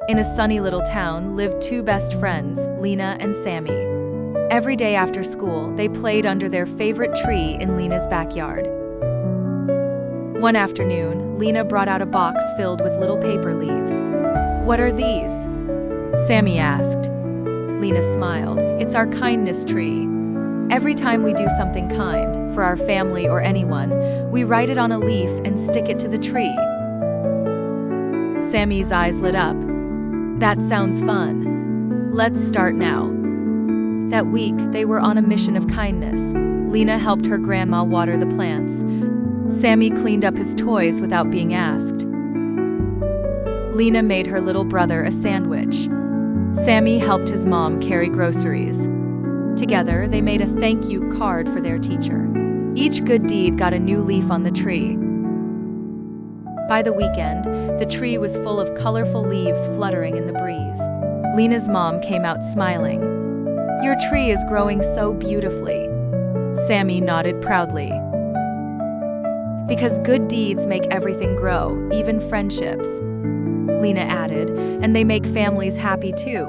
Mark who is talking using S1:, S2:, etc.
S1: In a sunny little town lived two best friends, Lena and Sammy. Every day after school, they played under their favorite tree in Lena's backyard. One afternoon, Lena brought out a box filled with little paper leaves. "What are these?" Sammy asked. Lena smiled. "It's our kindness tree. Every time we do something kind, for our family or anyone, we write it on a leaf and stick it to the tree." Sammy's eyes lit up. "That sounds fun. Let's start now." That week, they were on a mission of kindness. Lena helped her grandma water the plants. Sammy cleaned up his toys without being asked. Lena made her little brother a sandwich. Sammy helped his mom carry groceries. Together, they made a thank you card for their teacher. Each good deed got a new leaf on the tree. By the weekend, the tree was full of colorful leaves fluttering in the breeze. Lena's mom came out smiling. "Your tree is growing so beautifully." Sammy nodded proudly. "Because good deeds make everything grow, even friendships," Lena added, "and they make families happy too."